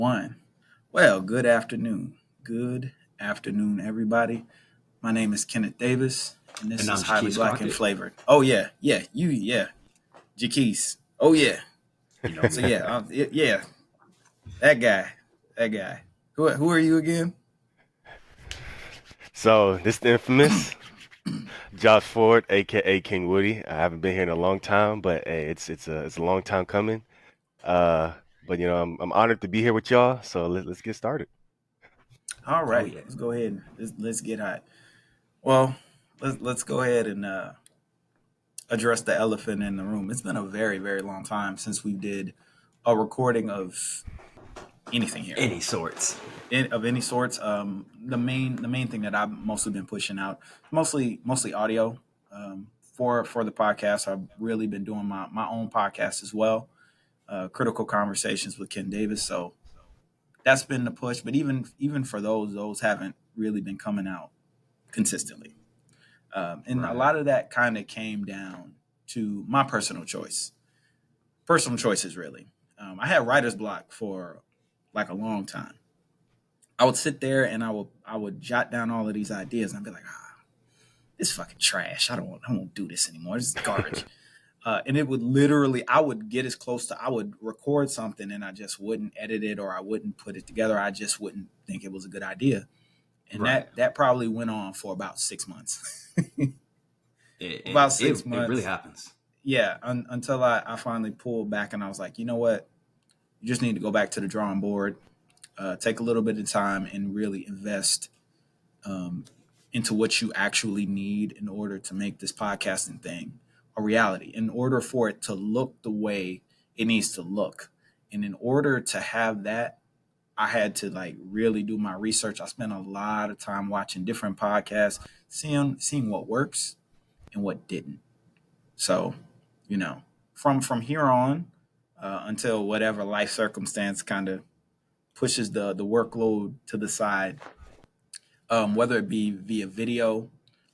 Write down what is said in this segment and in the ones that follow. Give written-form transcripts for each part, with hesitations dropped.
One. Well, good afternoon. Good afternoon, everybody. My name is Kenneth Davis, and this And is I'm Highly Jaquise Black and Crockett. Flavored. Oh yeah, Jaquise. Oh yeah. You know So me. yeah, that guy. Who are you again? So this the infamous Josh Ford, aka King Woody. I haven't been here in a long time, but hey, it's a long time coming. Uh, but I'm honored to be here with y'all. So let's get started. All Oh right, yeah. let's go ahead. Let's get hot. Well, let's go ahead and address the elephant in the room. It's been a very long time since we did a recording of anything here. Any sorts. Of any sorts. The main thing that I've mostly been pushing out, mostly audio. For the podcast, I've really been doing my own podcast as well. Critical conversations with Ken Davis. So that's been the push. But even for those haven't really been coming out consistently. And a Right. lot of that kind of came down to my personal choices really. I had writer's block for like a long time. I would sit there and I would jot down all of these ideas and I'd be like, this fucking trash. I won't do this anymore. This is garbage. And it would literally, I would get as close to, I would record something and I just wouldn't edit it or I wouldn't put it together. I just wouldn't think it was a good idea. And Right. that probably went on for about 6 months. It About it, six it, it really months. happens. Yeah. Until I finally pulled back and I was like, you know what? You just need to go back to the drawing board, take a little bit of time and really invest um, into what you actually need in order to make this podcasting thing a reality, in order for it to look the way it needs to look. And in order to have that, I had to like really do my research. I spent a lot of time watching different podcasts, seeing what works and what didn't. So, you know, from here on until whatever life circumstance kind of pushes the workload to the side, whether it be via video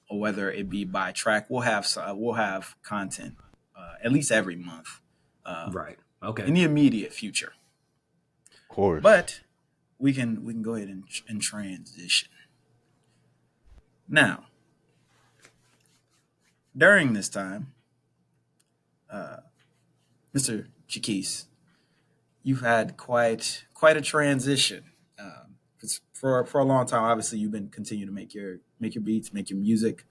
or whether it be by track. We'll have content at least every month uh, Right. Okay. in the immediate future. Of course. But we can go ahead and transition now. During this time, Mr. Chiquise, you've had quite a transition. 'Cause for a long time, obviously, you've been continuing to make your beats, make your music.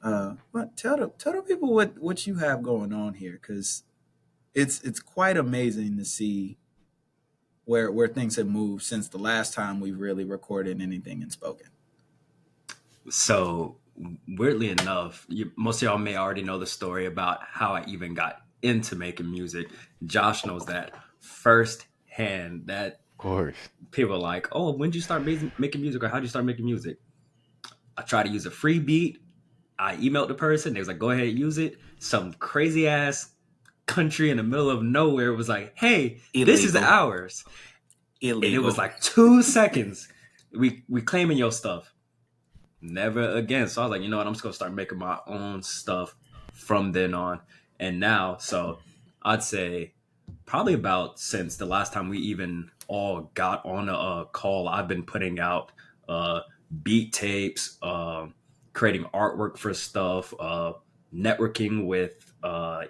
But tell the people what you have going on here, because it's quite amazing to see where things have moved since the last time we really recorded anything and spoken. So weirdly enough, most of y'all may already know the story about how I even got into making music. Josh knows that firsthand. That Of course. people are like, "Oh, when did you start making music, or how did you start making music?" I tried to use a free beat. I emailed the person. They was like, "Go ahead, use it." Some crazy ass country in the middle of nowhere was like, "Hey, this is Illegal, ours," and it was illegal. like 2 seconds. We claiming your stuff. Never again. So I was like, you know what? I'm just gonna start making my own stuff from then on. And now, so I'd say probably about since the last time we even all got on a call, I've been putting out uh, beat tapes, creating artwork for stuff, networking with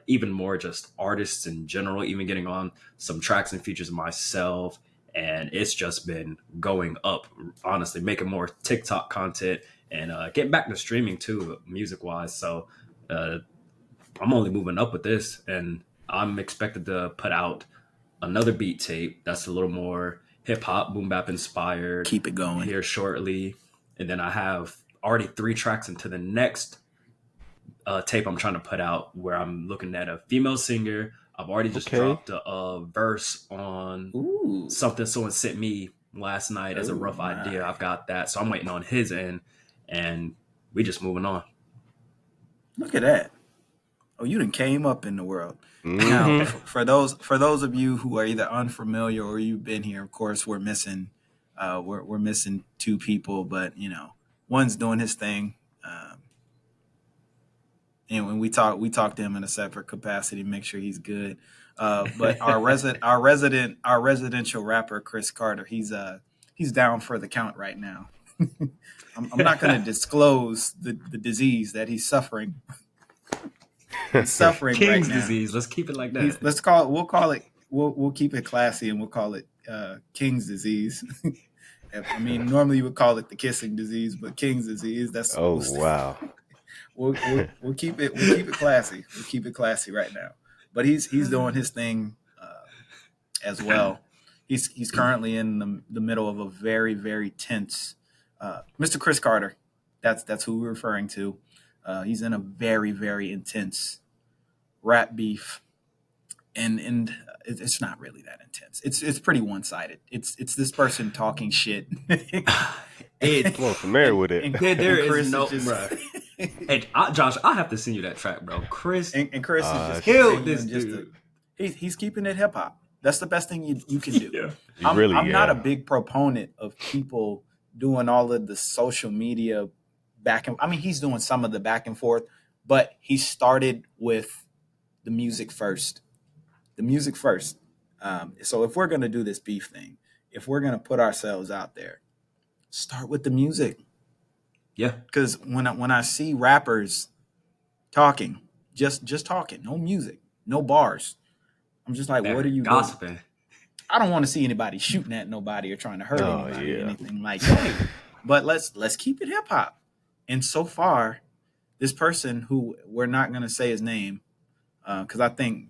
even more just artists in general, even getting on some tracks and features myself. And it's just been going up, honestly, making more TikTok content and getting back to streaming too, music wise. So uh, I'm only moving up with this, and I'm expected to put out another beat tape that's a little more hip hop, boom bap inspired Keep it going. here shortly. And then I have already 3 tracks into the next tape I'm trying to put out where I'm looking at a female singer. I've already just Okay. dropped a verse on Ooh, something someone sent me last night as a oh rough idea. my! I've got that. So I'm waiting on his end, and we just moving on. Look at that. Oh, you done came up in the world. Now, Mm-hmm. for those of you who are either unfamiliar or you've been here, of course, we're missing two people, but one's doing his thing, and when we talk to him in a separate capacity, make sure he's good. But our residential rapper Chris Carter, he's down for the count right now. I'm not going to disclose the disease that he's suffering. He's suffering right King's now. disease. Let's keep it like that. We'll keep it classy and we'll call it King's disease. I mean, normally you would call it the kissing disease, but King's disease. Oh wow. We'll keep it classy. We'll keep it classy right now. But he's doing his thing as well. He's currently in the middle of a very very tense. Mr. Chris Carter, that's who we're referring to. He's in a very very intense rap beef, and it's not really that intense. It's pretty one sided. It's this person talking shit. It, I'm familiar with it. there is Chris no, is just, bruh. Hey, Josh, I have to send you that track, bro. Chris and Chris is just killed continuing this dude. he's keeping it hip hop. That's the best thing you can do. Yeah. I'm not a big proponent of people doing all of the social media back and I mean he's doing some of the back and forth, but he started with the music first. The music first. So if we're gonna do this beef thing, if we're gonna put ourselves out there, start with the music. Yeah. Because when I see rappers talking, just talking, no music, no bars, I'm just like, what are you gossiping? I don't want to see anybody shooting at nobody or trying to hurt Oh, anybody or yeah. anything like that. But let's keep it hip hop. And so far, this person who we're not gonna say his name, because I think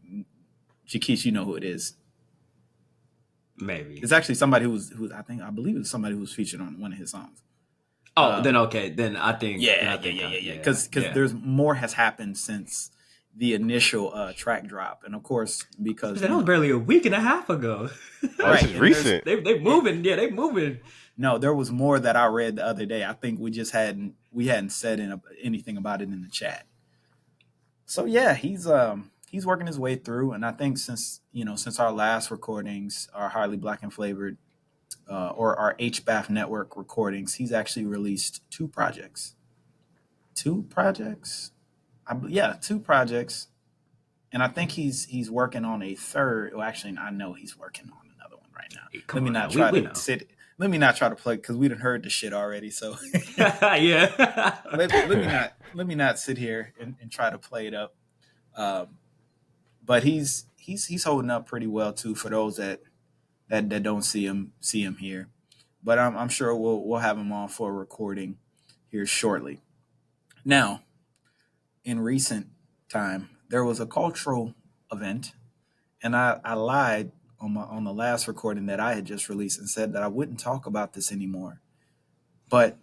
Jaquise, you know who it is. Maybe. It's actually somebody I believe it's somebody who was featured on one of his songs. Oh, then okay. Then I think. Yeah. Because there's more has happened since the initial track drop, and of course because that was barely a week and a half ago. Oh, this is and recent. They moving. Yeah, they moving. No, there was more that I read the other day. I think we just hadn't said anything about it in the chat. So yeah, he's working his way through, and I think since our last recordings, our highly black and flavored or our HBAF network recordings, he's actually released two projects. Two projects? Two projects. And I think he's working on a third. Well, actually, I know he's working on another one right now. Hey, Let me not try to plug because we done heard the shit already. So yeah. let me not sit here and try to play it up. But he's holding up pretty well too for those that don't see him here. But I'm sure we'll have him on for a recording here shortly. Now, in recent time, there was a cultural event, and I lied on the last recording that I had just released and said that I wouldn't talk about this anymore. But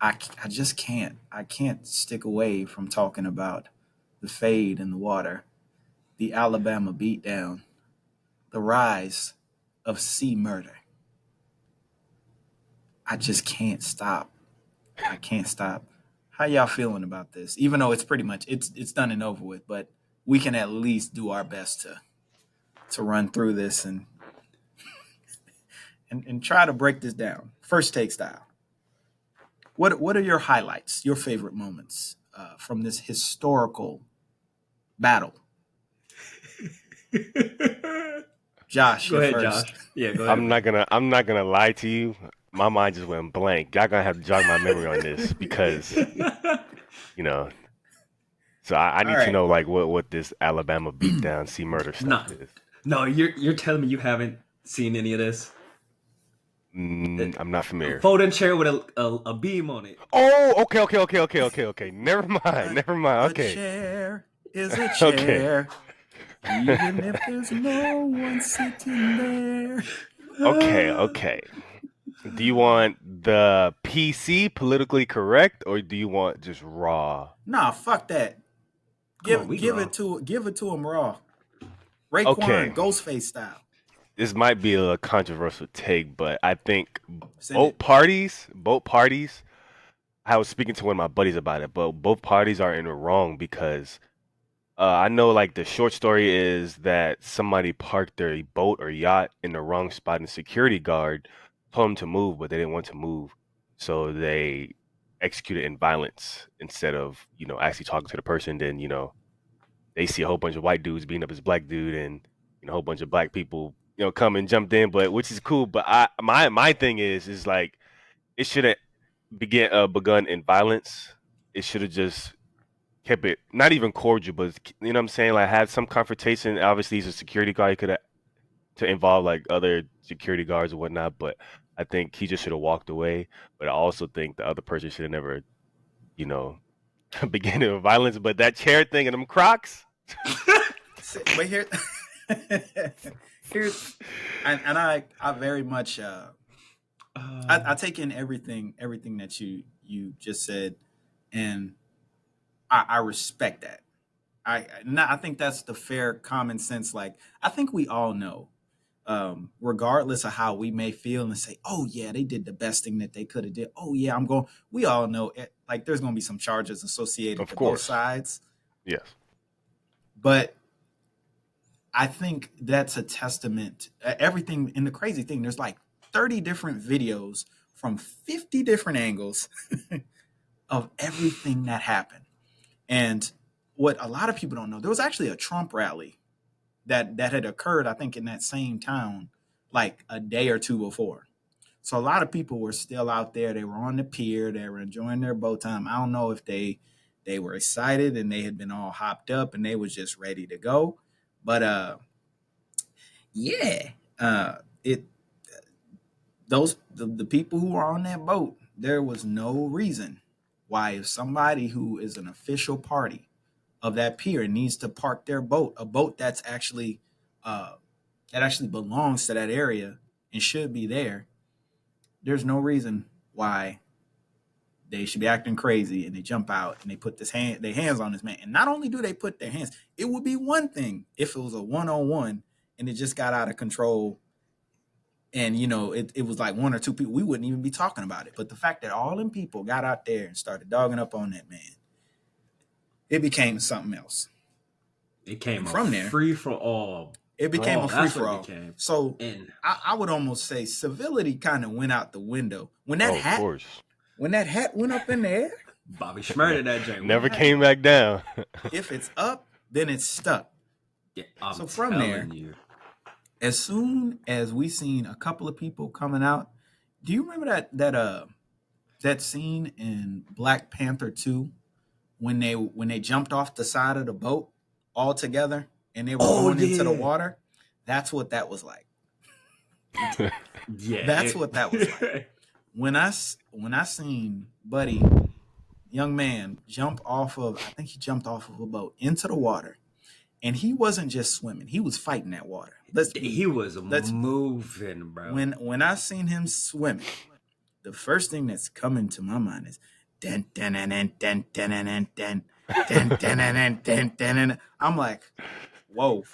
I just can't. I can't stick away from talking about the fade in the water, the Alabama beatdown, the rise of C murder. I just can't stop. I can't stop. How y'all feeling about this? Even though it's pretty much it's done and over with, but we can at least do our best to run through this and try to break this down. First take style. What are your highlights, your favorite moments from this historical battle? Josh, Go you're ahead, first. Josh. Yeah, go ahead. I'm not gonna lie to you. My mind just went blank. Y'all gonna have to jog my memory on this because you know. So I need to know like what this Alabama beatdown, C murder stuff is. No, you're telling me you haven't seen any of this? I'm not familiar. Folding chair with a beam on it. Oh, okay. Never mind. Okay. A chair is a chair. Even if there's no one sitting there. Okay. Do you want the PC politically correct or do you want just raw? Nah, fuck that. Give raw. it to him raw. Raekwon, Ghostface style. This might be a controversial take, but I think both parties. I was speaking to one of my buddies about it, but both parties are in the wrong because I know like the short story is that somebody parked their boat or yacht in the wrong spot and the security guard told them to move, but they didn't want to move. So they executed in violence instead of actually talking to the person. Then they see a whole bunch of white dudes beating up this black dude, and a whole bunch of black people come and jumped in, but which is cool. But my thing is like it should have begun in violence. It should have just kept it not even cordial, but what I'm saying, like had some confrontation. Obviously, he's a security guard. He could have to involve like other security guards or whatnot, but I think he just should have walked away. But I also think the other person should have never, you know, began with violence. But that chair thing and them Crocs. But here, here's, and I very much, I take in everything that you just said, and I respect that. I think that's the fair common sense. Like I think we all know, regardless of how we may feel and say, "Oh yeah, they did the best thing that they could have did." Oh yeah, I'm going. We all know it. Like there's going to be some charges associated Of to both course. sides, Yes. but I think that's a testament. Everything, and the crazy thing, there's like 30 different videos from 50 different angles of everything that happened. And what a lot of people don't know, there was actually a Trump rally that had occurred, I think, in that same town like a day or two before. So a lot of people were still out there. They were on the pier. They were enjoying their boat time. I don't know if they were excited and they had been all hopped up and they was just ready to go. But yeah, it the people who were on that boat, there was no reason why if somebody who is an official party of that pier needs to park their boat, a boat that's actually that actually belongs to that area and should be there. There's no reason why they should be acting crazy and they jump out and they put their hands on this man. And not only do they put their hands, it would be one thing if it was a one-on-one and it just got out of control and it was like one or two people, we wouldn't even be talking about it. But the fact that all them people got out there and started dogging up on that man, it became something else. It came and from a there, free for all. it became a free That's for what it all. became. So And I would almost say civility kind of went out the window when Oh, of course. that hat went up in the air. Bobby Schmurda that joint Never came back down. If it's up, then it's stuck. Yeah, I'm So from telling there, you. as soon as we seen a couple of people coming out, do you remember that scene in Black Panther 2 when they jumped off the side of the boat all together and they were going into the water? That's what that was like. Yeah. That's what that was like. When I seen Buddy, young man, jump off of, I think he jumped off of a boat into the water, and he wasn't just swimming; he was fighting that water. He was moving, bro. When I seen him swimming, the first thing that's coming to my mind is den den den den den den den den den den den. I'm like, whoa.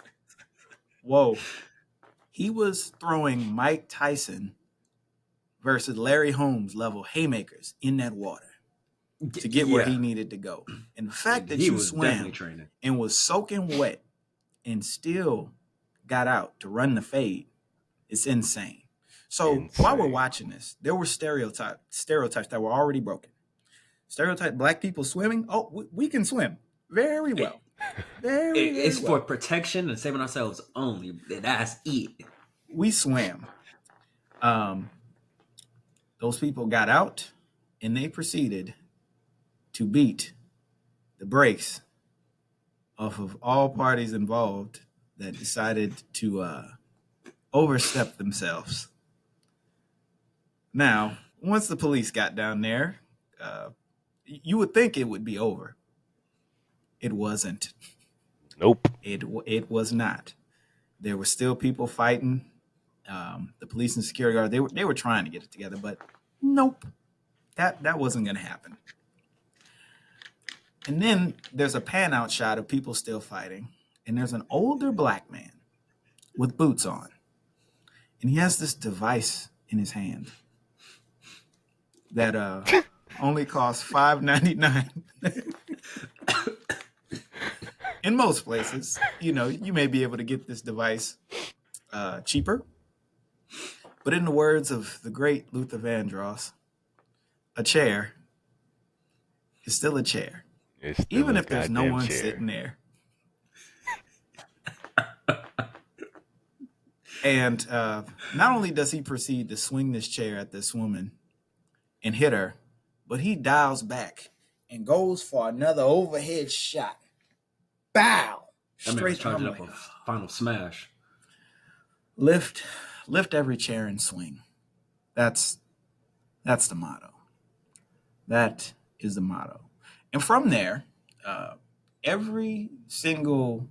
He was throwing Mike Tyson versus Larry Holmes level haymakers in that water to get where he needed to go. And the fact that you swam and was soaking wet and still got out to run the fade, it's insane. So while we're watching this, there were stereotypes that were already broken. Stereotype: black people swimming. Oh, we can swim very well. It's for protection and saving ourselves only. That's it. We swam. Those people got out and they proceeded to beat the brakes off of all parties involved that decided to overstep themselves. Now, once the police got down there, you would think it would be over. It wasn't. Nope. It was not. There were still people fighting. The police and security guard, they were trying to get it together, but nope, that wasn't going to happen. And then there's a pan out shot of people still fighting, and there's an older black man with boots on, and he has this device in his hand that only costs $5.99. In most places, you may be able to get this device cheaper. But in the words of the great Luther Vandross, a chair It's still a chair, It's still even a if there's no goddamn one chair. sitting there. And not only does he proceed to swing this chair at this woman and hit her, but he dials back and goes for another overhead shot. Bow! That man was Straight. And I'm charging up like, a final smash. lift, lift every chair and swing. That's the motto. That is the motto. And from there, uh, every single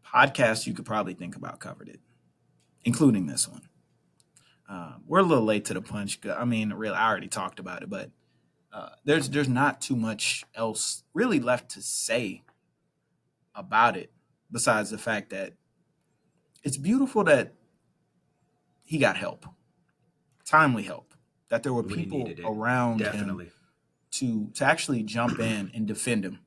podcast you could probably think about covered it, including this one. We're a little late to the punch. I mean, really, I already talked about it, but there's not too much else really left to say about it besides the fact that it's beautiful that he got help, timely help, that there were When he people needed it. around him Definitely. to actually jump in and defend him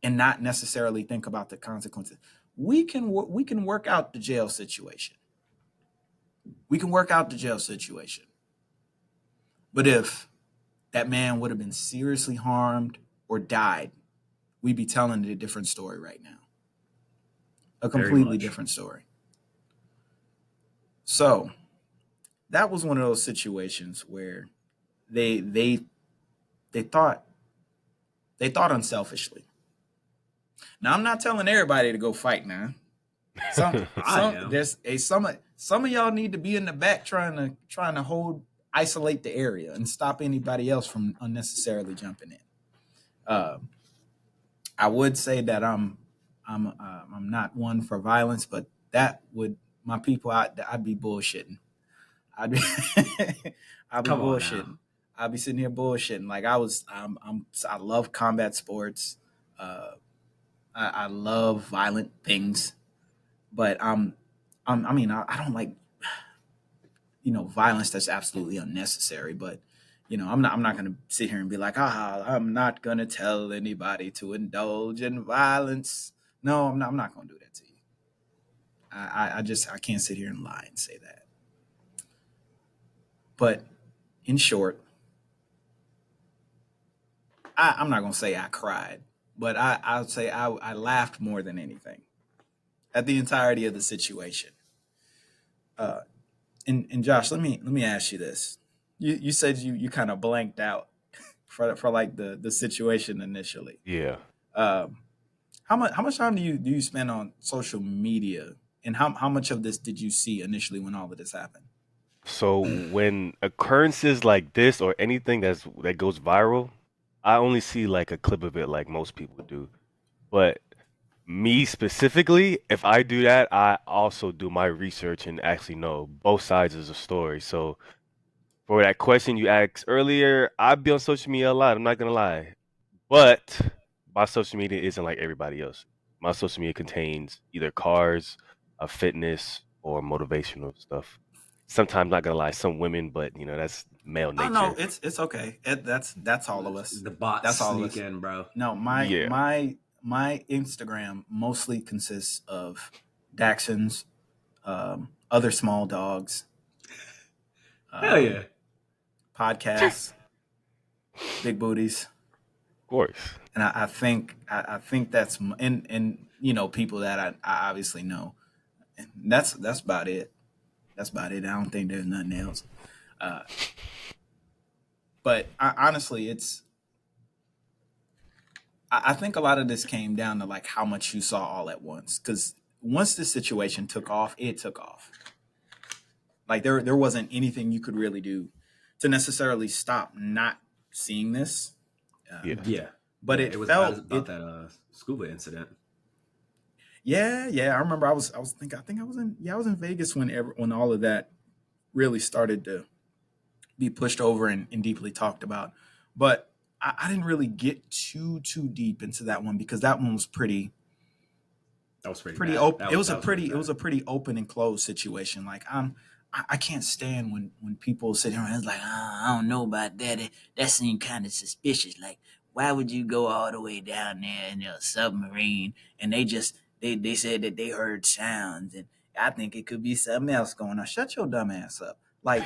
and not necessarily think about the consequences. We can work out the jail situation. We can work out the jail situation. But if that man would have been seriously harmed or died, we'd be telling a different story right now. A Very completely much. different story. So that was one of those situations where they they they thought unselfishly. Now I'm not telling everybody to go fight now. Some I some am. there's a some of y'all need to be in the back trying to hold isolate the area and stop anybody else from unnecessarily jumping in. Uh, I would say that I'm not one for violence, but that would my people I'd be bullshitting. I'd be I'd be Come on now. bullshitting. I'd be sitting here bullshitting. Like I love combat sports. Uh, I love violent things, but I mean I don't like violence that's absolutely unnecessary. But I'm not going to sit here and be like, I'm not going to tell anybody to indulge in violence. No, I'm not going to do that to you. I can't sit here and lie and say that. But in short, I'm not going to say I cried, but I would say I laughed more than anything at the entirety of the situation. Uh, and Josh, let me ask you this. You said you kind of blanked out for like the situation initially. Yeah. Um, how much time do you spend on social media, and how much of this did you see initially when all of this happened? So when occurrences like this or anything that goes viral, I only see like a clip of it like most people do. But me specifically, if I do that, I also do my research and actually know both sides of the story. So for that question you asked earlier, I be on social media a lot, I'm not gonna lie. But my social media isn't like everybody else. My social media contains either cars, fitness, or motivational stuff. Sometimes, not gonna lie, some women, but that's male Oh no, nature. it's okay. That's all of us. The bots That's all of sneak us. in, bro. No, my Yeah. my my Instagram mostly consists of Dachshunds, other small dogs, Hell yeah. um, podcasts, big booties, Of course. and I think that's and people that I obviously know. And that's about it. That's about it. I don't think there's nothing else. Uh, but honestly, I think a lot of this came down to like how much you saw all at once. Because once this situation took off, it took off. Like there wasn't anything you could really do to necessarily stop not seeing this. Yeah. Yeah. But Yeah. it It was about felt about it. that scuba incident. Yeah. I remember I was thinking. I think I was in Vegas when all of that really started to be pushed over and deeply talked about. But I didn't really get too deep into that one because that one was That was pretty pretty bad. open. That It was was that a was pretty pretty it bad. was a pretty open and closed situation. Like I can't stand when people sit here and it's like, I don't know about that. That seemed kind of suspicious. Like, why would you go all the way down there in a submarine and they said that they heard sounds and I think it could be something else going on. Shut your dumb ass up. Like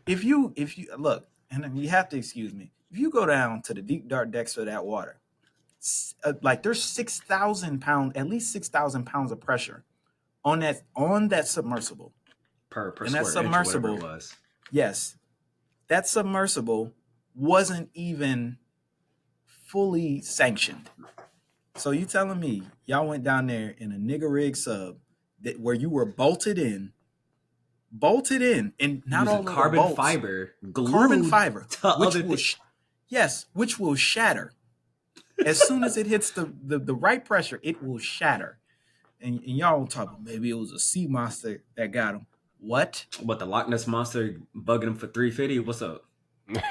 if you look, and then you have to excuse me. If you go down to the deep dark depths of that water, like there's 6,000 pounds, at least 6,000 pounds of pressure on that submersible. per And that square inch or whatever it submersible, was. yes, that submersible wasn't even fully sanctioned. So you telling me y'all went down there in a nigger rig sub where you were bolted in, and not Using all of the carbon bolts, fiber glued carbon fiber, to which other will, things. yes, which will shatter as soon as it hits the right pressure. It will shatter. And y'all talk about maybe it was a sea monster that got him. What? What, the Loch Ness monster bugging him for 350? What's up?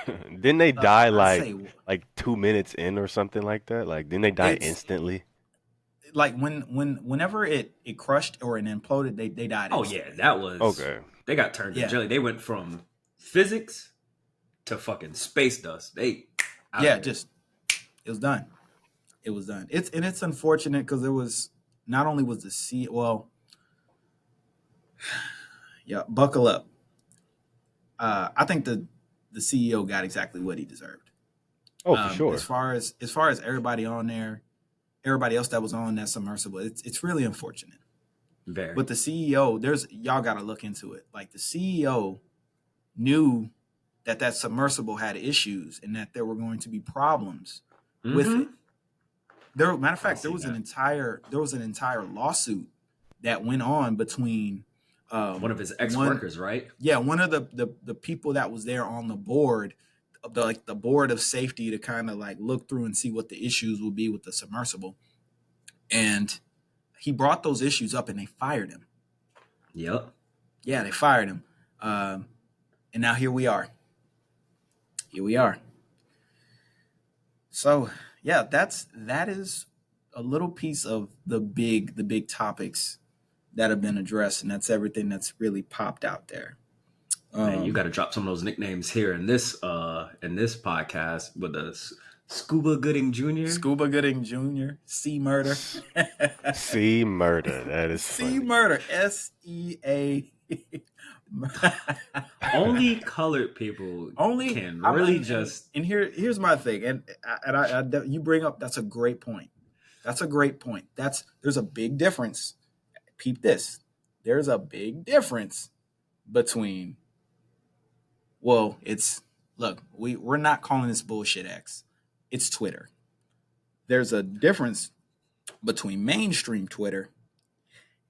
Didn't they die I say like 2 minutes in or something like that? Like, didn't they die it's instantly? like whenever it crushed or it imploded, they died Oh yeah, instantly. that was Okay. they got turned to Yeah. jelly. They went from physics to fucking space dust. They out Yeah, of there. just it was done. It was done. It's unfortunate because it was not only was the sea, well, yeah, buckle up. I think the CEO got exactly what he deserved. Oh, for sure. As far as everybody on there, everybody else that was on that submersible, it's really unfortunate. Very. But the CEO, y'all got to look into it. Like the CEO knew that submersible had issues and that there were going to be problems with it. Matter of fact, there was an entire lawsuit that went on between one of his ex-workers, right? Yeah, one of the people that was there on the board, the board of safety, to kind of like look through and see what the issues will be with the submersible. And he brought those issues up and they fired him. Yep. Yeah, they fired him. And now here we are. So yeah, that is a little piece of the big topics that have been addressed, and that's everything that's really popped out there. Man, you got to drop some of those nicknames here in this podcast with the Scuba Gooding Jr. Scuba Gooding Jr. C Murder. C Murder. That is C funny. Murder. SEA. Only colored people can really just. And here's my thing, and you bring up, that's a great point. There's a big difference. Peep this. There's a big difference between. Well, we're not calling this bullshit X. It's Twitter. There's a difference between mainstream Twitter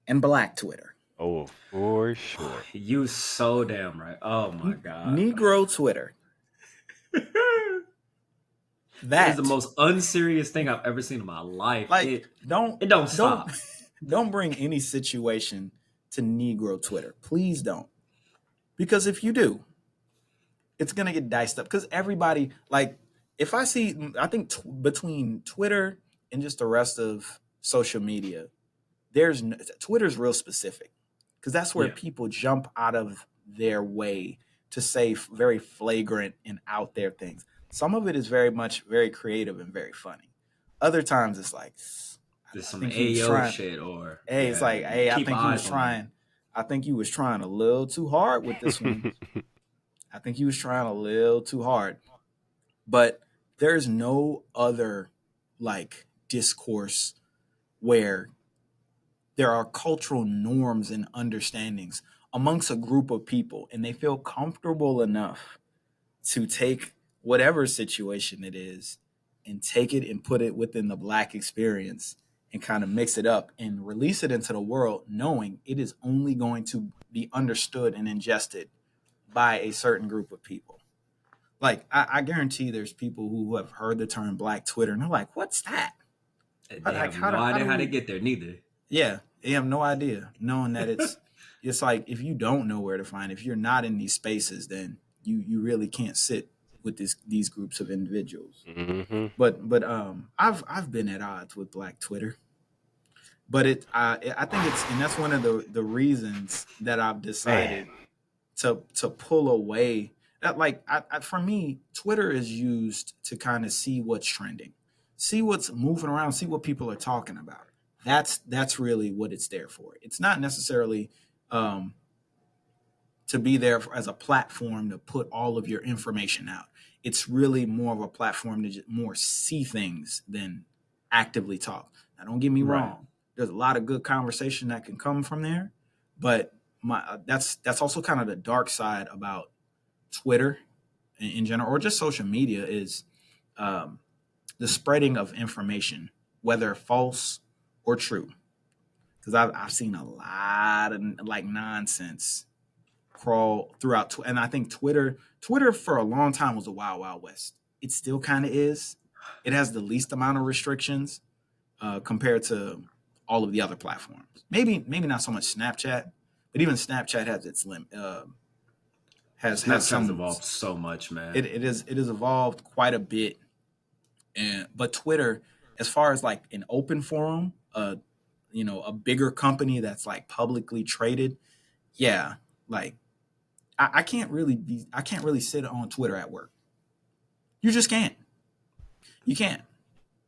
and black Twitter. Oh, for sure. You so damn right. Oh my god. Negro Twitter. That is the most unserious thing I've ever seen in my life. Like, don't stop. Don't bring any situation to Negro Twitter. Please don't. Because if you do, it's going to get diced up. Because everybody, like, if I think between Twitter and just the rest of social media, Twitter's real specific. Because that's where people jump out of their way to say very flagrant and out there things. Some of it is very creative and very funny. Other times it's like, there's some AO shit, or it's like, hey, I think you was trying a little too hard with this one. I think you was trying a little too hard. But there's no other like discourse where there are cultural norms and understandings amongst a group of people, and they feel comfortable enough to take whatever situation it is and take it and put it within the black experience and kind of mix it up and release it into the world, knowing it is only going to be understood and ingested by a certain group of people. Like, I guarantee there's people who have heard the term Black Twitter and they're like, what's that? They have no idea how to get there, neither. Yeah, they have no idea, knowing that it's like, if you don't know where to find, if you're not in these spaces, then you really can't sit with these groups of individuals. Mm-hmm. But I've been at odds with Black Twitter. But I think and that's one of the reasons that I've decided to pull away. That, like, for me, Twitter is used to kind of see what's trending, see what's moving around, see what people are talking about. That's really what it's there for. It's not necessarily to to be there as a platform to put all of your information out. It's really more of a platform to just more see things than actively talk. Now, don't get me Right. wrong. There's a lot of good conversation that can come from there, but that's also kind of the dark side about Twitter in general, or just social media, is um, the spreading of information, whether false or true. Because I've seen a lot of like nonsense crawl throughout, and I think Twitter for a long time was a wild west. It still kind of is. It has the least amount of restrictions compared to all of the other platforms. Maybe not so much Snapchat, but even Snapchat has its limit. Has Snapchat's some. evolved so much, man. It is evolved quite a bit, and but Twitter, as far as like an open forum, a bigger company that's like publicly traded, yeah, like I can't really sit on Twitter at work. You just can't. You can't,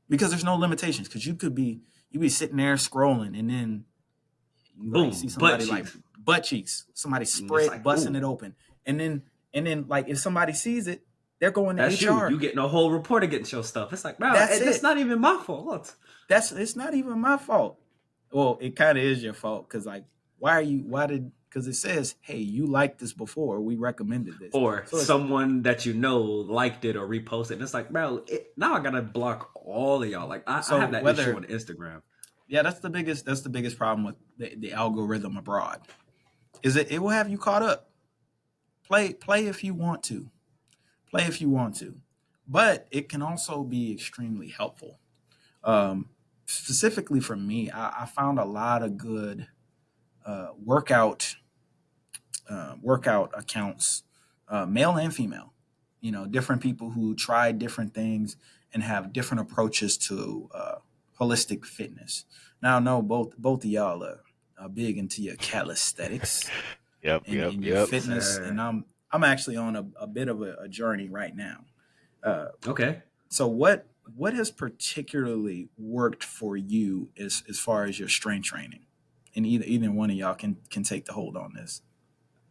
because there's no limitations. Because you be sitting there scrolling, and then you like see Boom, butt somebody like cheeks. butt cheeks, somebody And it's spread like, busting ooh, it open, and then like if somebody sees it, they're going to that's you. HR. You getting a whole reporter getting your stuff. It's like, bro, That's that's it. not even my fault. It's not even my fault. Well, it kind of is your fault, because like why did because it says, hey, you liked this before, we recommended this, Or so it's someone that you know liked it or reposted. And it's like, bro, now I gotta block all of y'all. Like I so have that issue whether on Instagram. yeah, that's the biggest problem with the algorithm abroad, is it will have you caught up. Play if you want to. Play if you want to. But it can also be extremely helpful. Specifically for me, I found a lot of good workout workout accounts, male and female. Different people who try different things and have different approaches to holistic fitness. Now, I know both of y'all are big into your calisthenics Yep, and yep, in your yep. Yes, fitness, and sir. I'm actually on a bit of a journey right now. Uh, Okay. so what has particularly worked for you as far as your strength training? And either one of y'all can take the hold on this.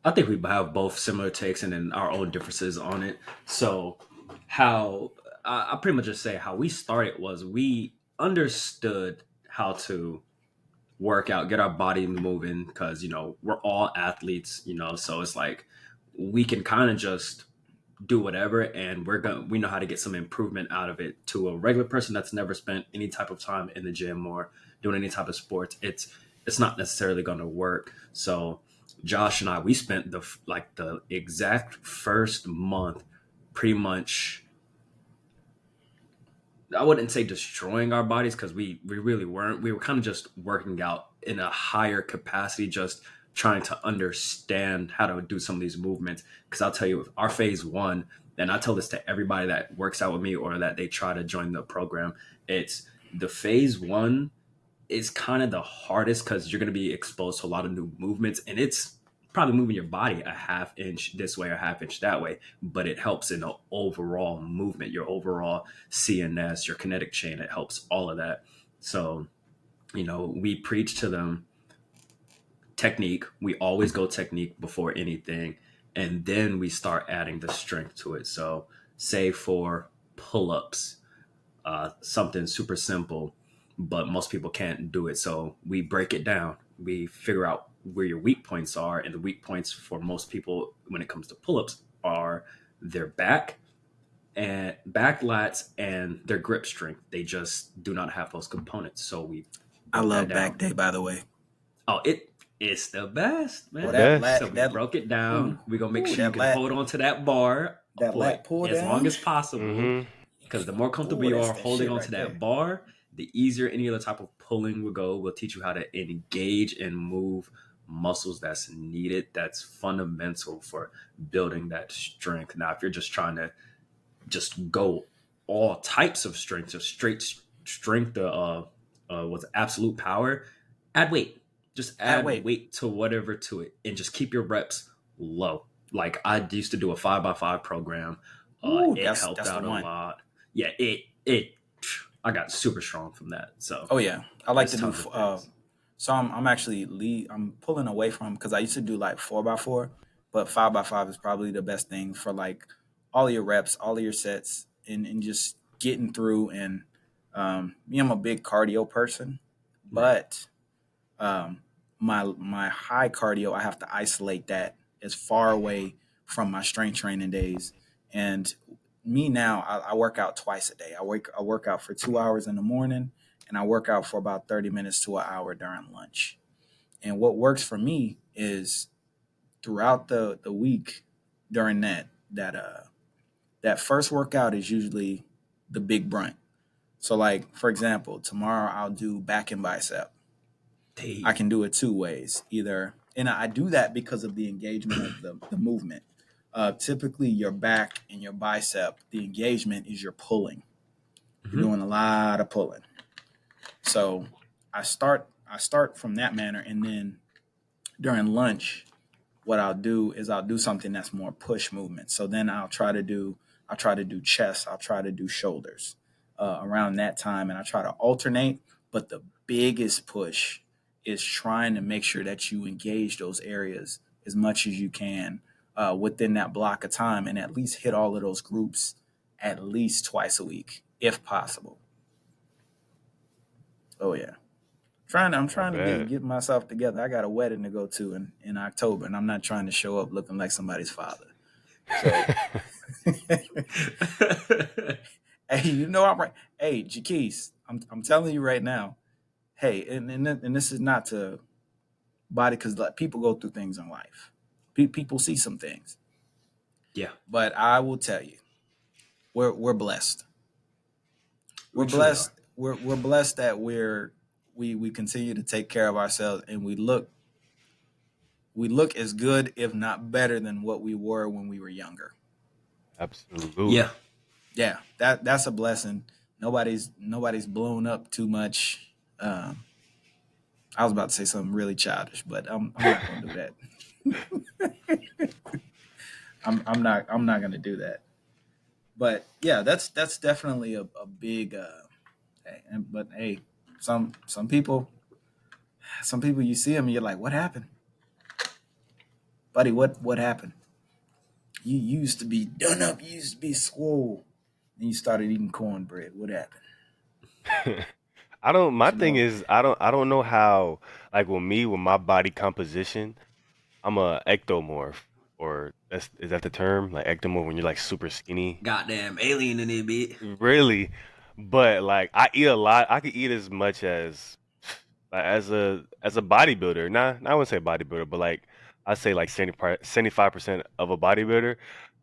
I think we have both similar takes and then our own differences on it. So, how I pretty much just say how we started was we understood how to work out, get our body moving because we're all athletes, so it's like we can kind of just do whatever and we know how to get some improvement out of it. To a regular person that's never spent any type of time in the gym or doing any type of sports, it's not necessarily going to work. So Josh and I, we spent the exact first month pretty much, I wouldn't say destroying our bodies because we really weren't. We were kind of just working out in a higher capacity, just trying to understand how to do some of these movements. Because I'll tell you, our phase one, and I tell this to everybody that works out with me or that they try to join the program, it's the phase one is kind of the hardest because you're going to be exposed to a lot of new movements, and it's probably moving your body a half inch this way or half inch that way, but it helps in the overall movement, your overall CNS, your kinetic chain. It helps all of that. So, we preach to them technique. We always go technique before anything, and then we start adding the strength to it. So, say for pull ups, something super simple, but most people can't do it. So we break it down. We figure out where your weak points are, and the weak points for most people when it comes to pull-ups are their back lats and their grip strength. They just do not have those components. So we I broke that love back down. day, by the way. Oh, it's the best, Oh, The man. that best. So lat we that broke it down. ooh We're gonna make sure you that can lat hold on to that bar that for lat pull as long down. as possible, Mm-hmm. because the more comfortable Ooh, you that's are that holding shit onto right that there. bar, the easier any other type of pulling will go. We'll teach you how to engage and move muscles that's needed. That's fundamental for building that strength. Now, if you're just trying to just go all types of strength, just straight strength, with absolute power, add weight. Just At add weight. weight to whatever to it, and just keep your reps low. Like I used to do a 5x5 program. Ooh, It helped that's the out a one. lot. Yeah, it. I got super strong from that. So Oh yeah, I like there's to do. tons of things. So I'm actually I'm pulling away from, because I used to do like 4x4. but 5x5 is probably the best thing for like all of your reps, all of your sets, and just getting through. And me, I'm a big cardio person, Right. but my high cardio, I have to isolate that as far away from my strength training days. And me now, I work out twice a day. I work out for 2 hours in the morning, and I work out for about 30 minutes to an hour during lunch. And what works for me is throughout the week during that first workout is usually the big brunt. So like for example, tomorrow I'll do back and bicep. I Hey. can do it two ways. Either, and I do that because of the engagement of the movement. Typically, your back and your bicep, the engagement is you're pulling. You're Hmm. doing a lot of pulling. So I start from that manner, and then during lunch, what I'll do is I'll do something that's more push movement. So then I'll try to do chest, I'll try to do shoulders around that time, and I try to alternate. But the biggest push is trying to make sure that you engage those areas as much as you can within that block of time, and at least hit all of those groups at least twice a week, if possible. Oh yeah. I'm I trying to bet. get myself together. I got a wedding to go to in October, and I'm not trying to show up looking like somebody's father. So, hey, you know I'm right. Hey, Jaquise, I'm telling you right now. Hey, and this is not to body because like, people go through things in life. People see some things, Yeah, but I will tell you, we're blessed. We're we truly are. blessed. We're blessed that we continue to take care of ourselves, and we look as good, if not better, than what we were when we were younger. Yeah. Absolutely. Yeah, that's a blessing. Nobody's blown up too much. Um, I was about to say something really childish, but I'm not going to do that. I'm not going to do that. But yeah, that's definitely a big. But hey, some people you see them and you're like, what happened, buddy? What happened? You used to be done up. You used to be swole. Then you started eating cornbread. What happened? I don't. My What you thing know? is, I don't know how. Like with my body composition, I'm a ectomorph, or is that the term? Like ectomorph when you're like super skinny. Goddamn alien in it, bit. Really, but like I eat a lot. I could eat as much as like as a bodybuilder. Not I wouldn't say bodybuilder, but like I say like 75% of a bodybuilder.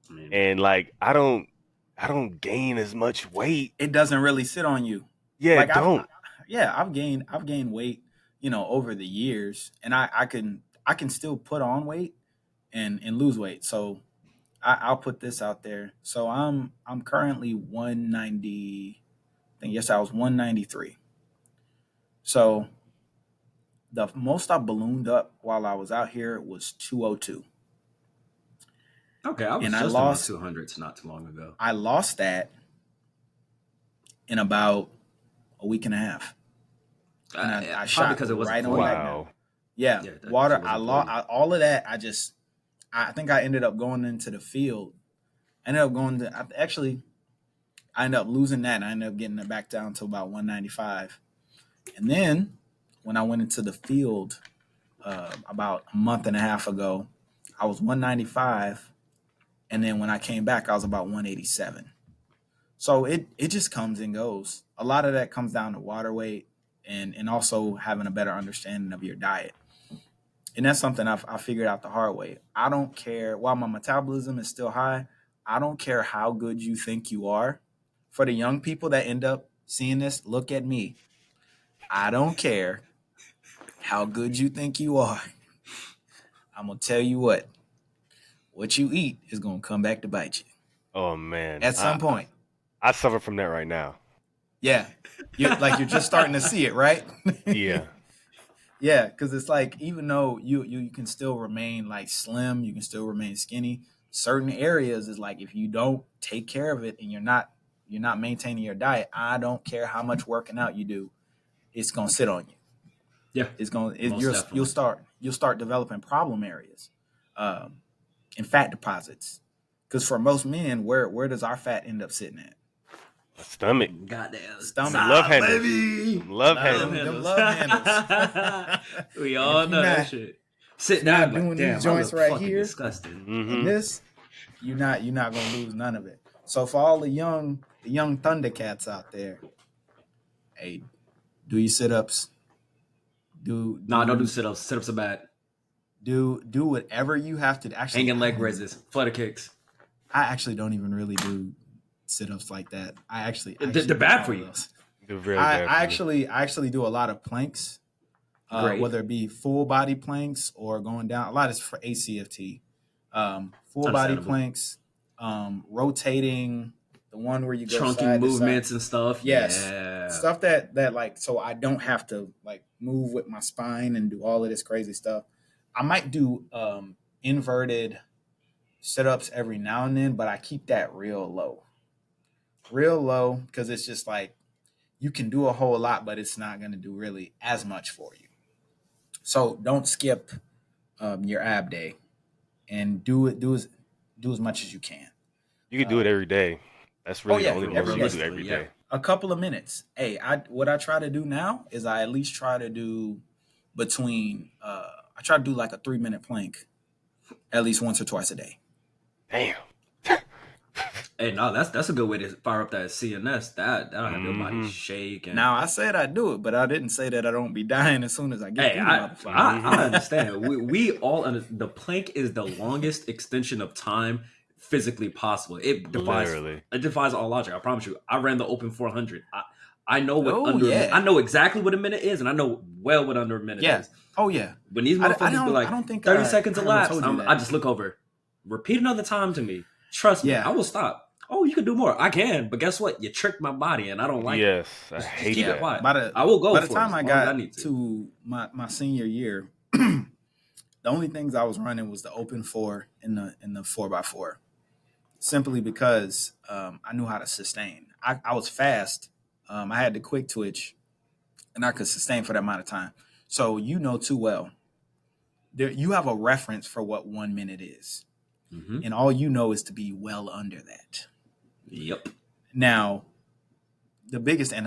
I mean, And like I don't gain as much weight. It doesn't really sit on you. Yeah, Like it don't. yeah, I've gained weight, over the years, and I can still put on weight and lose weight. So I'll put this out there. So I'm currently 190. I think yes, I was 193. So the most I ballooned up while I was out here was 202, okay, I and was just in my 200s not too long ago. I lost that in about a week and a half, and Yeah, I probably shot because it wasn't right on Forde. back down. Wow. Yeah, Yeah, that water. shit I wasn't lost Forde. all of that. I think I ended up going into the field. I ended up going to actually. I ended up losing that, and I ended up getting it back down to about 195. And then when I went into the field about a month and a half ago, I was 195, and then when I came back, I was about 187. So it just comes and goes. A lot of that comes down to water weight and also having a better understanding of your diet. And that's something I figured out the hard way. I don't care while my metabolism is still high. I don't care how good you think you are. For the young people that end up seeing this, look at me. I don't care how good you think you are. I'm gonna tell you what you eat is gonna come back to bite you Oh man. at some point. I suffer from that right now. Yeah, you're just starting to see it, right? Yeah. Yeah, because it's like even though you can still remain like slim, you can still remain skinny. Certain areas is like if you don't take care of it and you're not maintaining your diet, I don't care how much working out you do, it's gonna sit on you. Yeah, It's gonna most you'll definitely. you'll start developing problem areas. Um, and fat deposits. Because for most men, where does our fat end up sitting at? My stomach. Goddamn. Stomach. Love Stop, handles. baby. Love Nah, handles. them love handles. We And all know that shit. Sit if you're down, not like, doing damn, these I joints look right fucking here disgusting. and this, you're not gonna lose none of it. So for all the young Thundercats out there, hey, do your sit ups. Do Nah, don't do do sit-ups. Sit-ups are bad. do whatever you have to. Actually, Hanging leg raises, flutter kicks. I actually don't even really do sit ups like that. I They're actually do bad all for of you. those. They're very I, bad I for me. actually do a lot of planks, Great. whether it be full body planks or going down. A lot is for ACFT. Full body Understandable. planks, rotating, the one where you go Trunking side to side. movements and stuff. Yes, Yeah. stuff that like so I don't have to like move with my spine and do all of this crazy stuff. I might do inverted sit ups every now and then, but I keep that real low because it's just like you can do a whole lot, but it's not going to do really as much for you. So don't skip your ab day and do as much as you can. You can do Uh, it every day. That's oh really the yeah, only every motion you can do day. every Realistically, yeah. day. A couple of minutes. Hey, what I try to do now is I at least try to do between I try to do like a 3 minute plank at least once or twice a day. Damn. Hey, no, that's a good way to fire up that CNS. That'll have your body Mm-hmm. shaking. Now I said I do it, but I didn't say that I don't be dying as soon as I get Hey, through the I motherfucker. I understand. We all the plank is the longest extension of time physically possible. Literally. It defies all logic. I promise you. I ran the open 400. I know what Oh yeah, I know exactly what a minute is, and I know well what under a minute yeah. is. Oh yeah. When these I motherfuckers be like don't think 30 I seconds ever elapsed, told you that. I just look over. Repeat another time to me. Trust me, Yeah. I will stop. Oh, you can do more. I can, but guess what? You tricked my body, and I don't like it. Yes, I Just hate keep it that. quiet. I will go By the for time it I as long as I got need to. to my senior year, the only things I was running was the open four in the 4x4, simply because I knew how to sustain. I was fast. I had the quick twitch, and I could sustain for that amount of time. So you know too well. There, you have a reference for what 1 minute is, Mm-hmm. and all you know is to be well under that. Yep. Now, the biggest, and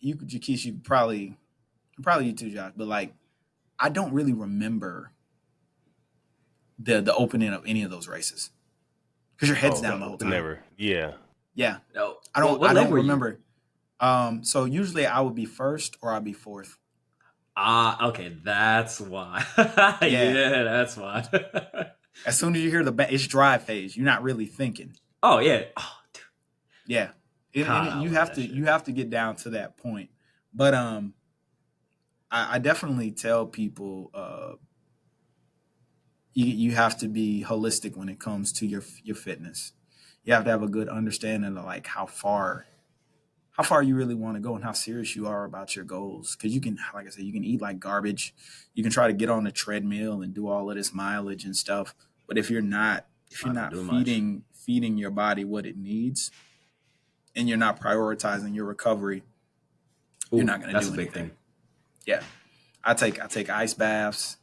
you, Jakeesh, probably you too, Josh, but like I don't really remember the opening of any of those races because your head's Oh, down the whole time. never. Yeah. Yeah, No. I don't. What I leg don't were you? remember. So usually I would be first or I'd be fourth. Okay, that's why. Yeah. Yeah, that's why. As soon as you hear it's drive phase, you're not really thinking. Oh yeah. Oh, dude. Yeah, God, I and you love have that to shit. get down to that point. But I definitely tell people you have to be holistic when it comes to your fitness. You have to have a good understanding of like how far you really want to go and how serious you are about your goals. Because you can, like I said, you can eat like garbage. You can try to get on the treadmill and do all of this mileage and stuff. But if you're not Not gonna do much. feeding your body what it needs, and you're not prioritizing your recovery, you're Ooh, not going to that's do a big anything. thing. Yeah, I take ice baths.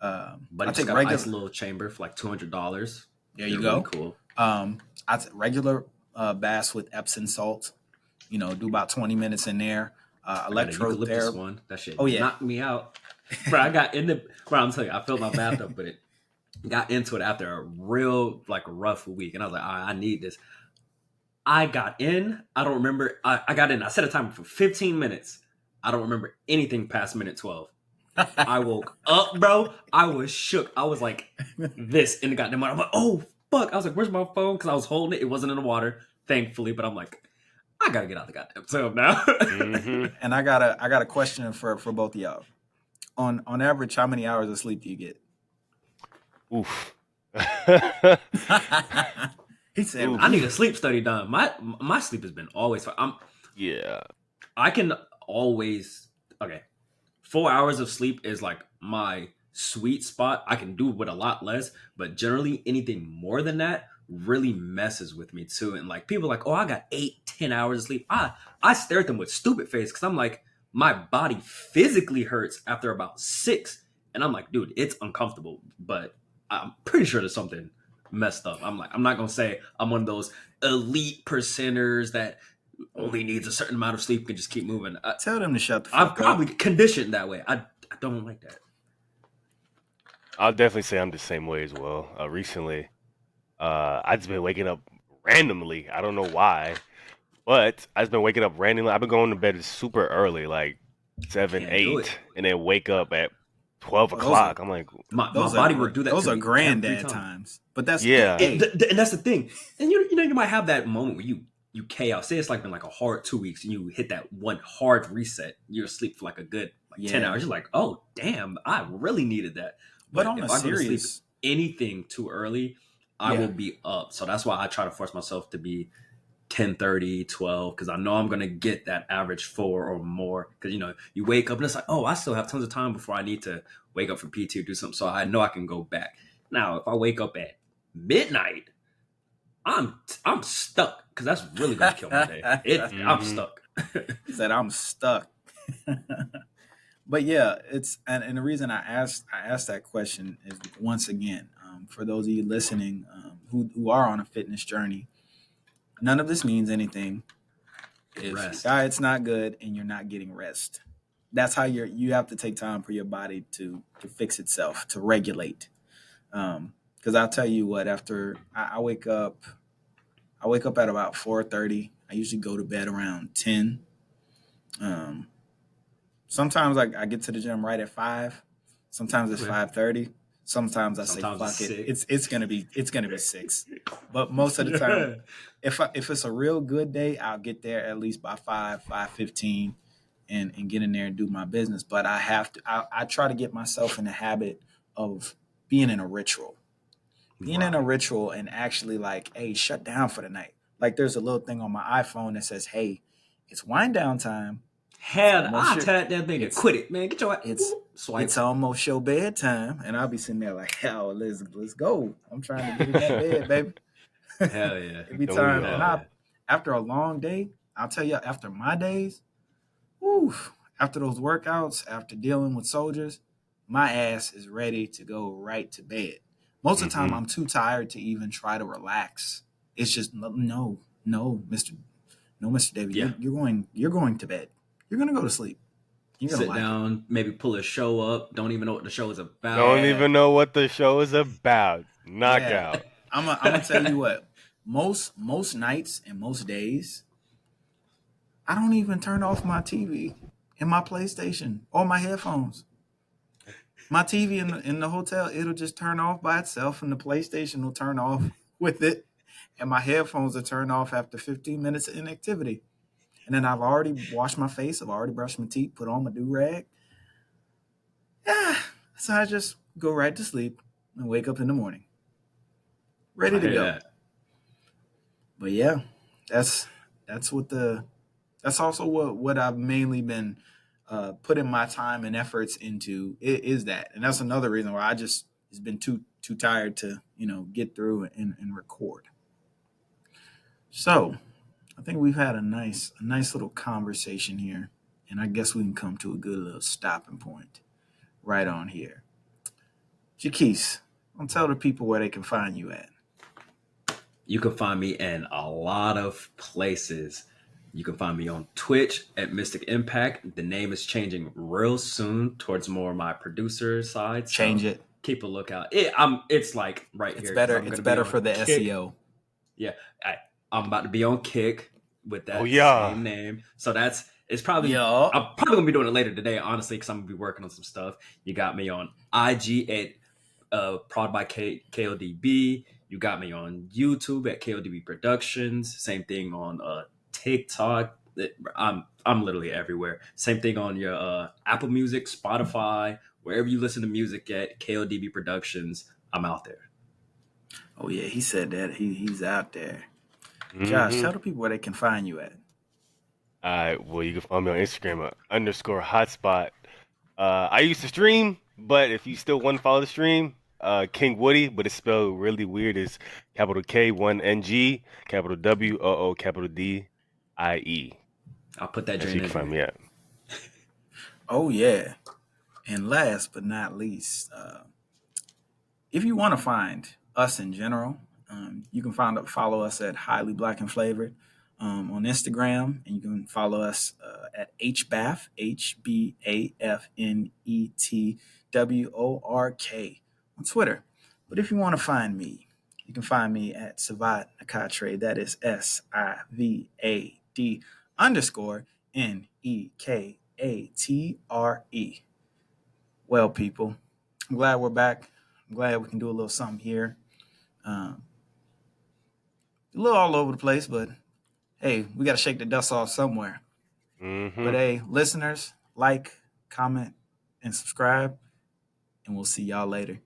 But I it just take got regular. a nice little chamber for like $200. There you They're go. really cool. I take regular baths with Epsom salt. Do about 20 minutes in there. I got a Electrode eucalyptus therapy. one. That shit Oh yeah. knocked me out. Bro, I'm telling you, I filled my bathtub, but it got into it after a real like rough week. And I was like, all right, I need this. I got in. I don't remember. I got in. I set a timer for 15 minutes. I don't remember anything past minute 12. I woke up, bro. I was shook. I was like this in the goddamn water. I'm like, oh, fuck. I was like, where's my phone? Because I was holding it. It wasn't in the water, thankfully. But I'm like, I got to get out the goddamn tub now. Mm-hmm. And I got a question for both of y'all. On average, how many hours of sleep do you get? Oof. He said, Oof. I need a sleep study done. My sleep has been always fine. Yeah. I can always, okay, 4 hours of sleep is like my sweet spot. I can do with a lot less, but generally anything more than that really messes with me too. And like people are like, oh, I got 8-10 hours of sleep. I stare at them with stupid face because I'm like, my body physically hurts after about 6. And I'm like, dude, it's uncomfortable. But I'm pretty sure there's something messed up. I'm not gonna say I'm one of those elite percenters that only needs a certain amount of sleep and just keep moving. Tell them to shut the I'm fuck up. probably conditioned that way. I don't like that. I'll definitely say I'm the same way as well. Recently, I just been waking up randomly. I don't know why, but I just been waking up randomly. I've been going to bed super early, like seven, Can't do it. 8, and then wake up at 12 Oh, those are o'clock. I'm like, My those are body will do that those to are me every granddad time. times. But that's yeah, hey, And that's the thing. And you might have that moment where you chaos. Say it's like been like a hard 2 weeks, and you hit that one hard reset. You're asleep for like a good like 10 hours. yeah. You're like, oh damn, I really needed that. But But on a if I go to sleep serious, anything too early, I yeah. will be up. So that's why I try to force myself to be 10:30, 12, because I know I'm gonna get that average 4 or more. Because you wake up and it's like, oh, I still have tons of time before I need to wake up for PT or do something. So I know I can go back. Now, if I wake up at midnight, I'm stuck because that's really gonna kill my day. I'm hmm stuck. He said I'm stuck. But yeah, it's and the reason I asked that question is once again, for those of you listening, who are on a fitness journey, none of this means anything if your Rest. diet's not good and you're not getting rest. That's how you have to take time for your body to fix itself, to regulate. Because I'll tell you what, after I wake up at about 4:30. I usually go to bed around 10. Um, Sometimes I get to the gym right at 5. Sometimes it's Okay. 5:30. Sometimes I say Sometimes it's fuck it. sick. It's gonna be 6. But most of the time, Yeah. if it's a real good day, I'll get there at least by 5:15, and get in there and do my business. But I have to. I try to get myself in the habit of being in a ritual, being in a Right. ritual, and actually like, hey, shut down for the night. Like there's a little thing on my iPhone that says, hey, it's wind down time. It's Hell, almost I'll your tell that thing to it's quit it, man. Get your it's swipe. it's almost your bedtime, and I'll be sitting there like, "Hell, let's go. I'm trying to get in that bed, baby." Hell yeah. Every don't we time, and Hell all? I yeah. after a long day, I'll tell you, after my days, whew, after those workouts, after dealing with soldiers, my ass is ready to go right to bed. Most of the time, hmm I'm too tired to even try to relax. It's just no, Mister, no, Mister David, Yeah. you're going to bed. You're gonna go to sleep. You're gonna Sit like it. down, maybe pull a show up. Don't even know what the show is Don't about. Yeah, even know what the show is about. yeah. Knockout. I'm gonna tell you what. Most nights and most days, I don't even turn off my TV and my PlayStation or my headphones. My TV in the hotel, it'll just turn off by itself, and the PlayStation will turn off with it, and my headphones will turn off after 15 minutes of inactivity. And then I've already washed my face, I've already brushed my teeth, put on my do rag. Yeah, so I just go right to sleep and wake up in the morning, ready I to hear go. that. But yeah, that's that's what the that's also what I've mainly been putting my time and efforts into is that, and that's another reason why I just has been too tired to get through and record. So I think we've had a nice little conversation here, and I guess we can come to a good little stopping point right on here. Jaquise, I'll tell the people where they can find you at. You can find me in a lot of places. You can find me on Twitch at Mystic Impact. The name is changing real soon towards more of my producer side, Change so it. keep a lookout. It's like right It's here because better. I'm It's gonna be better on for the Kick. SEO. Yeah, I'm about to be on Kick with Oh that yeah. same name. So it's probably Yeah. I'm probably gonna be doing it later today, honestly, because I'm gonna be working on some stuff. You got me on IG at Prod by KODB. You got me on YouTube at KODB Productions. Same thing on TikTok. I'm literally everywhere. Same thing on your Apple Music, Spotify, wherever you listen to music at KODB Productions. I'm out there. Oh yeah, he said that he's out there. Josh, hmm tell the people where they can find you at. All right. Well, you can find me on Instagram underscore hotspot. I used to stream, but if you still want to follow the stream, King Woody, but it's spelled really weird. Is capital K 1 NG, capital WOO, capital DIE. I'll put that That's where drain you can in find there. me at. Oh yeah, and last but not least, If you want to find us in general, you can follow us at Highly Black and Flavored on Instagram, and you can follow us at HBAF, HBAFNETWORK on Twitter. But if you want to find me, you can find me at Savat Nakatre. That is SIVAD_NEKATRE. Well, people, I'm glad we're back. I'm glad we can do a little something here. Um, a little all over the place, but hey, we got to shake the dust off somewhere. Mm-hmm. But hey, listeners, like, comment, and subscribe, and we'll see y'all later.